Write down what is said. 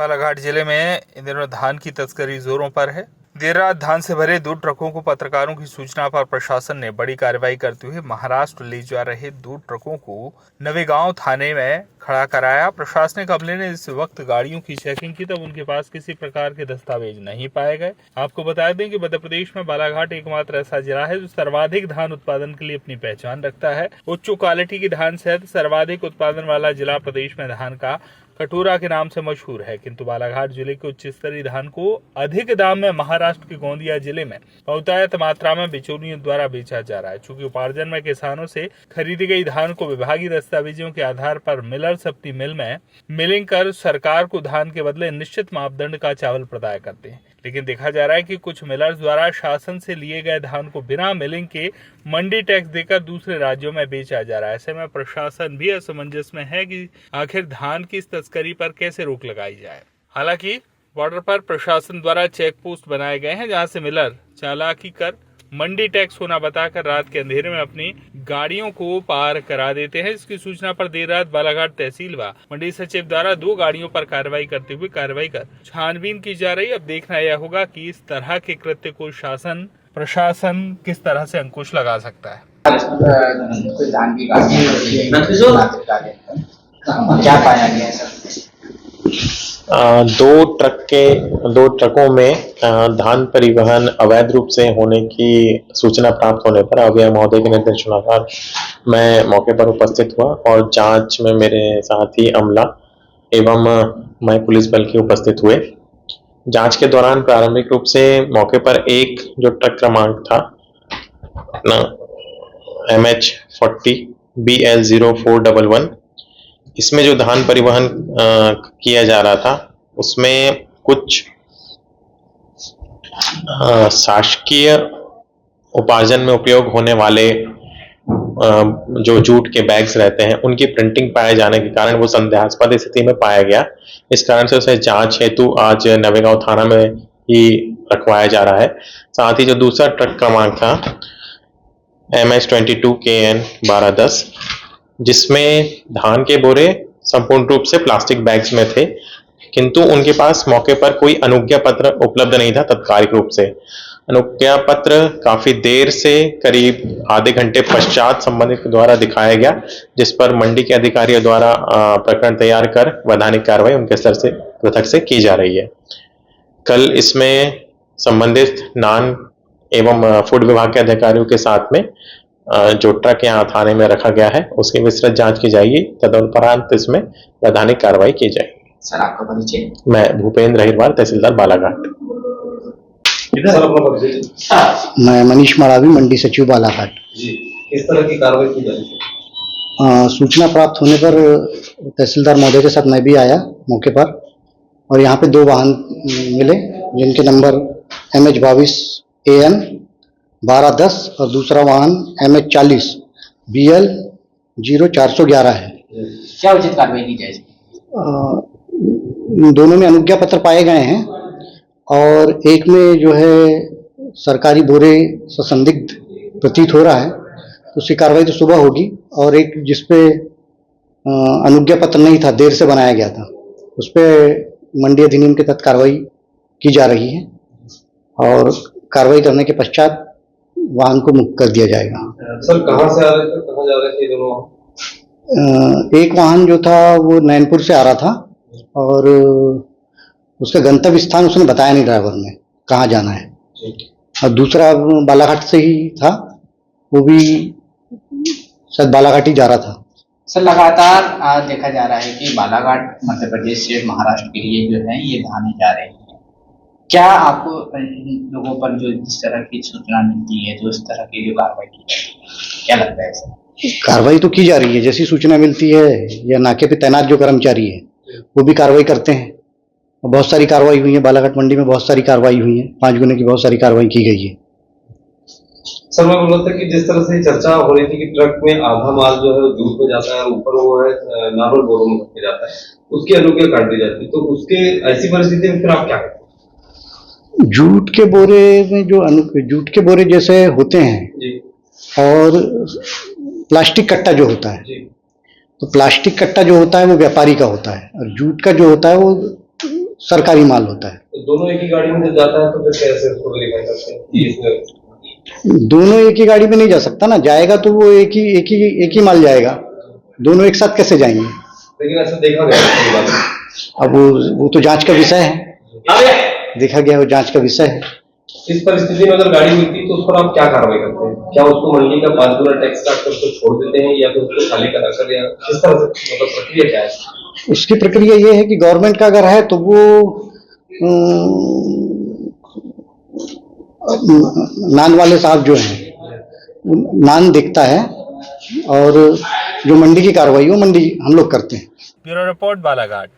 बालाघाट जिले में इन दिनों धान की तस्करी जोरों पर है। देर रात धान से भरे 2 ट्रकों को पत्रकारों की सूचना पर प्रशासन ने बड़ी कार्रवाई करते हुए महाराष्ट्र ले जा रहे 2 ट्रकों को नवेगांव थाने में खड़ा कराया। प्रशासनिक अमले ने इस वक्त गाड़ियों की चेकिंग की तब उनके पास किसी प्रकार के दस्तावेज नहीं पाए गए। आपको बता दें कि मध्य प्रदेश में बालाघाट एकमात्र ऐसा जिला है जो सर्वाधिक धान उत्पादन के लिए अपनी पहचान रखता है। उच्च क्वालिटी की धान सहित सर्वाधिक उत्पादन वाला जिला प्रदेश में धान का कटोरा के नाम से मशहूर है, किंतु बालाघाट जिले के उच्च स्तरीय धान को अधिक दाम में महाराष्ट्र के गोंदिया जिले में बहुतायत मात्रा में बिचौलियों द्वारा बेचा जा रहा है। चूंकि उपार्जन में किसानों से खरीदी गई धान को विभागीय दस्तावेजों के आधार पर मिलर्स अपनी मिल में मिलिंग कर सरकार को धान के बदले निश्चित मापदंड का चावल प्रदान करते हैं, लेकिन देखा जा रहा है कि कुछ मिलर्स द्वारा शासन से लिए गए धान को बिना मिलिंग के मंडी टैक्स देकर दूसरे राज्यों में बेचा जा रहा है। ऐसे में प्रशासन भी असमंजस में है कि आखिर धान की इस तस्करी पर कैसे रोक लगाई जाए। हालांकि बॉर्डर पर प्रशासन द्वारा चेक पोस्ट बनाए गए हैं, जहां से मिलर चालाकी कर मंडी टैक्स होना बताकर रात के अंधेरे में अपनी गाड़ियों को पार करा देते हैं। इसकी सूचना पर देर रात बालाघाट तहसील व मंडी सचिव द्वारा 2 गाड़ियों पर कार्रवाई कर छानबीन की जा रही है। अब देखना यह होगा कि इस तरह के कृत्य को प्रशासन किस तरह से अंकुश लगा सकता है। क्या पाया गया सर? 2 ट्रकों में धान परिवहन अवैध रूप से होने की सूचना प्राप्त होने पर अभय महोदय के निर्देशानुसार मैं मौके पर उपस्थित हुआ और जांच में मेरे साथी अमला एवं मैं पुलिस बल के उपस्थित हुए। जांच के दौरान प्रारंभिक रूप से मौके पर एक जो ट्रक क्रमांक था MH40 BL0411, इसमें जो धान परिवहन किया जा रहा था उसमें कुछ शासकीय उपार्जन में उपयोग होने वाले जो जूट के बैग्स रहते हैं उनकी प्रिंटिंग पाए जाने के कारण वो संदेहास्पद स्थिति में पाया गया। इस कारण से उसे जांच हेतु आज नवेगांव थाना में ही रखवाया जा रहा है। साथ ही जो दूसरा ट्रक क्रमांक था MH22 KN 1210, जिसमें धान के बोरे संपूर्ण रूप से प्लास्टिक बैग्स में थे, किंतु उनके पास मौके पर कोई अनुज्ञा पत्र उपलब्ध नहीं था। तत्कालिक रूप से अनुज्ञा पत्र काफी देर से करीब आधे घंटे पश्चात संबंधित द्वारा दिखाया गया, जिस पर मंडी के अधिकारियों द्वारा प्रकरण तैयार कर वैधानिक कार्रवाई उनके स्तर से पृथक से की जा रही है। कल इसमें संबंधित नान एवं फूड विभाग के अधिकारियों के साथ में जो ट्रक यहाँ थाने में रखा गया है उसकी विस्तृत जांच की जाएगी। तदुपरांत इसमें वैधानिक कार्रवाई की जाएगी। सर आपका परिचय? मैं भूपेंद्र अहिरवार, तहसीलदार बालाघाट। मैं मनीष मरावी, मंडी सचिव बालाघाट। जी, किस तरह की कार्रवाई की जाएगी? सूचना प्राप्त होने पर तहसीलदार महोदय के साथ मैं भी आया मौके पर और यहाँ पे 2 वाहन मिले जिनके नंबर MH22 AN 1210 और दूसरा वाहन MH40 BL 0411 है। क्या उचित कार्रवाई की जाएगी? दोनों में अनुज्ञा पत्र पाए गए हैं और एक में जो है सरकारी बोरे से संदिग्ध प्रतीत हो रहा है, तो उसकी कार्रवाई तो सुबह होगी। और एक जिसपे अनुज्ञा पत्र नहीं था, देर से बनाया गया था, उस पर मंडी अधिनियम के तहत कार्रवाई की जा रही है और कार्रवाई करने के पश्चात वाहन को मुक्त कर दिया जाएगा। सर कहाँ से आ रहे थे, कहाँ जा रहे थे दोनों? एक वाहन जो था वो नैनपुर से आ रहा था और उसका गंतव्य स्थान उसने बताया नहीं ड्राइवर ने कहाँ जाना है, और दूसरा बालाघाट से ही था, वो भी शायद बालाघाट ही जा रहा था। सर लगातार देखा जा रहा है कि बालाघाट मध्य प्रदेश से महाराष्ट्र के लिए जो है ये धाने जा रहे हैं। क्या आपको लोगों पर जो जिस तरह की सूचना मिलती है, जो इस तरह की जो कार्रवाई की जाती है, क्या लगता है सर? कार्रवाई तो की जा रही है, जैसी सूचना मिलती है या नाके पे तैनात जो कर्मचारी है वो भी कार्रवाई करते हैं। बहुत सारी कार्रवाई हुई है, बालाघाट मंडी में बहुत सारी कार्रवाई हुई है, 5 गुने की बहुत सारी कार्रवाई की गई है। सर मैं बोल रहा था कि जिस तरह से चर्चा हो रही थी कि ट्रक में आधा माल जो है जूट में जाता है और ऊपर वो है नॉर्मल बोरों में भर जाता है, उसकी अनुज्ञा काट दी जाती है, तो उसके ऐसी परिस्थिति में फिर आप क्या करते हैं? जूट के बोरे में जो जूट के बोरे जैसे होते हैं जी, और प्लास्टिक कट्टा जो होता है जी, तो प्लास्टिक कट्टा जो होता है वो व्यापारी का होता है और जूट का जो होता है वो सरकारी माल होता है। तो दोनों एक ही गाड़ी में जब जाता है तो फिर कैसे उसको वेरीफाई करते हैं कि इसमें दोनों एक ही गाड़ी में नहीं जा सकता ना, जाएगा तो वो एक ही माल जाएगा, दोनों एक साथ कैसे जाएंगे? लेकिन ऐसा देखा गया है कई बार। अब वो तो जांच का विषय है, देखा गया वो जांच का विषय है। इस परिस्थिति में अगर गाड़ी मिलती है तो उस पर आप क्या कार्रवाई करते हैं? क्या उसको मंडी का 5 गुना टैक्स काट कर उसको छोड़ देते हैं या फिर उसको खाली करा कर, या किस तरह से, मतलब प्रक्रिया क्या है? उसकी प्रक्रिया ये है कि गवर्नमेंट का अगर है तो वो नान वाले साहब जो हैं नान देखता है, और जो मंडी की कार्रवाई वो मंडी हम लोग करते हैं। Bureau report, Balaghat.